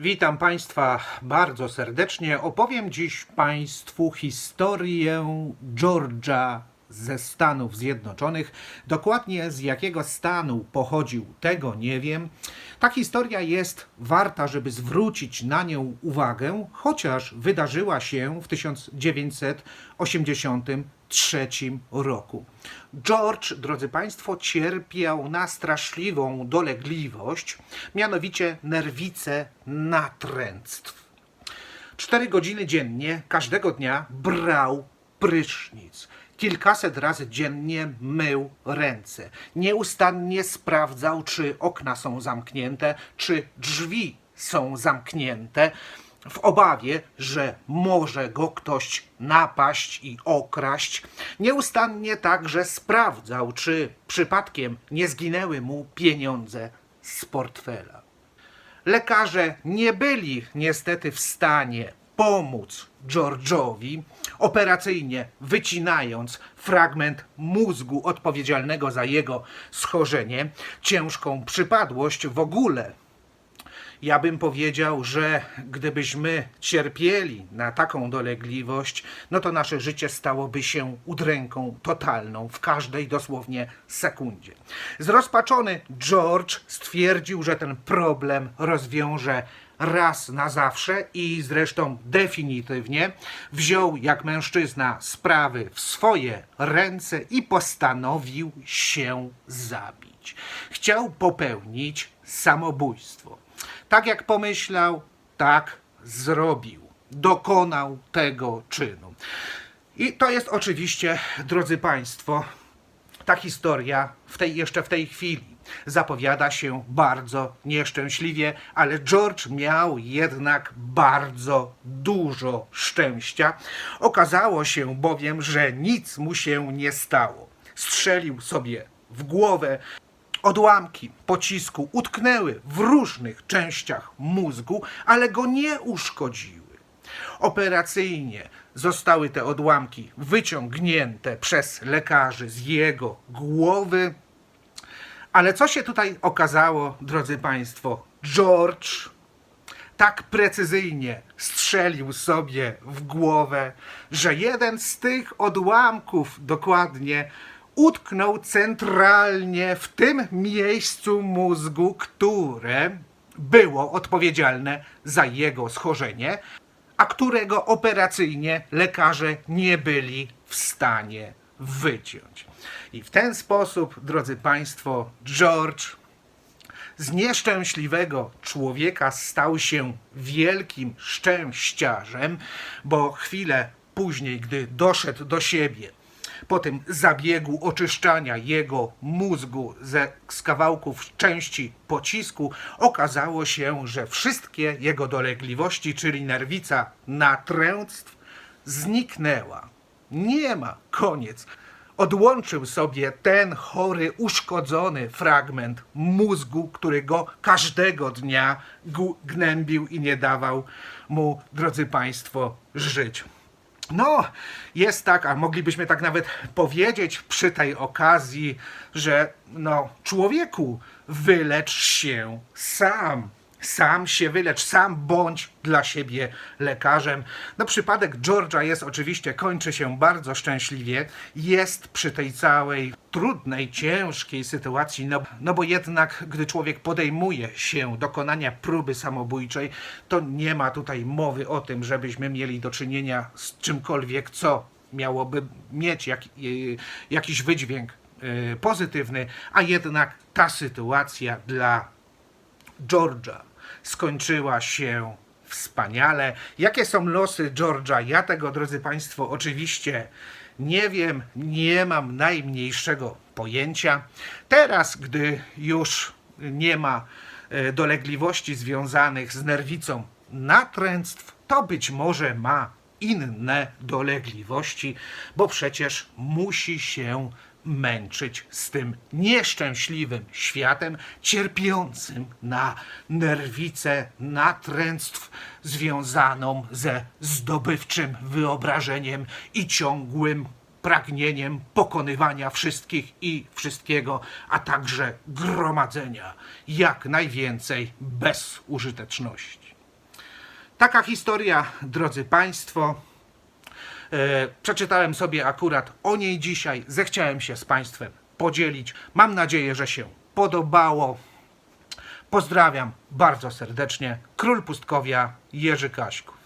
Witam Państwa bardzo serdecznie. Opowiem dziś Państwu historię George'a ze Stanów Zjednoczonych. Dokładnie z jakiego stanu pochodził, tego nie wiem. Ta historia jest warta, żeby zwrócić na nią uwagę, chociaż wydarzyła się w 1983 roku. George, drodzy Państwo, cierpiał na straszliwą dolegliwość, mianowicie nerwicę natręctw. 4 godziny dziennie, każdego dnia brał prysznic. Kilkaset razy dziennie mył ręce. Nieustannie sprawdzał, czy okna są zamknięte, czy drzwi są zamknięte, w obawie, że może go ktoś napaść i okraść. Nieustannie także sprawdzał, czy przypadkiem nie zginęły mu pieniądze z portfela. Lekarze nie byli niestety w stanie pomóc George'owi, operacyjnie wycinając fragment mózgu odpowiedzialnego za jego schorzenie, ciężką przypadłość w ogóle. Ja bym powiedział, że gdybyśmy cierpieli na taką dolegliwość, no to nasze życie stałoby się udręką totalną w każdej dosłownie sekundzie. Zrozpaczony George stwierdził, że ten problem rozwiąże raz na zawsze i zresztą definitywnie wziął jak mężczyzna sprawy w swoje ręce i postanowił się zabić. Chciał popełnić samobójstwo. Tak jak pomyślał, tak zrobił. Dokonał tego czynu. I to jest oczywiście, drodzy Państwo, ta historia jeszcze w tej chwili zapowiada się bardzo nieszczęśliwie, ale George miał jednak bardzo dużo szczęścia. Okazało się bowiem, że nic mu się nie stało. Strzelił sobie w głowę. Odłamki pocisku utknęły w różnych częściach mózgu, ale go nie uszkodziły. Operacyjnie zostały te odłamki wyciągnięte przez lekarzy z jego głowy. Ale co się tutaj okazało, drodzy Państwo? George tak precyzyjnie strzelił sobie w głowę, że jeden z tych odłamków dokładnie utknął centralnie w tym miejscu mózgu, które było odpowiedzialne za jego schorzenie, a którego operacyjnie lekarze nie byli w stanie wyciąć. I w ten sposób, drodzy Państwo, George z nieszczęśliwego człowieka stał się wielkim szczęściarzem, bo chwilę później, gdy doszedł do siebie, po tym zabiegu oczyszczania jego mózgu z kawałków części pocisku, okazało się, że wszystkie jego dolegliwości, czyli nerwica natręctw, zniknęła. Nie ma, koniec. Odłączył sobie ten chory, uszkodzony fragment mózgu, który go każdego dnia gnębił i nie dawał mu, drodzy Państwo, żyć. No, jest tak, a moglibyśmy tak nawet powiedzieć przy tej okazji, że człowieku, wylecz się sam. Sam się wylecz, sam bądź dla siebie lekarzem. Przypadek George'a kończy się bardzo szczęśliwie. Jest przy tej całej trudnej, ciężkiej sytuacji, bo jednak gdy człowiek podejmuje się dokonania próby samobójczej, to nie ma tutaj mowy o tym, żebyśmy mieli do czynienia z czymkolwiek, co miałoby mieć jakiś wydźwięk pozytywny, a jednak ta sytuacja dla George'a skończyła się wspaniale. Jakie są losy George'a? Ja tego, drodzy Państwo, oczywiście nie wiem, nie mam najmniejszego pojęcia. Teraz, gdy już nie ma dolegliwości związanych z nerwicą natręctw, to być może ma inne dolegliwości, bo przecież musi się męczyć z tym nieszczęśliwym światem, cierpiącym na nerwicę natręctw związaną ze zdobywczym wyobrażeniem i ciągłym pragnieniem pokonywania wszystkich i wszystkiego, a także gromadzenia jak najwięcej bezużyteczności. Taka historia, drodzy Państwo. Przeczytałem sobie akurat o niej dzisiaj. Zechciałem się z Państwem podzielić. Mam nadzieję, że się podobało. Pozdrawiam bardzo serdecznie. Król Pustkowia, Jerzy Kaśków.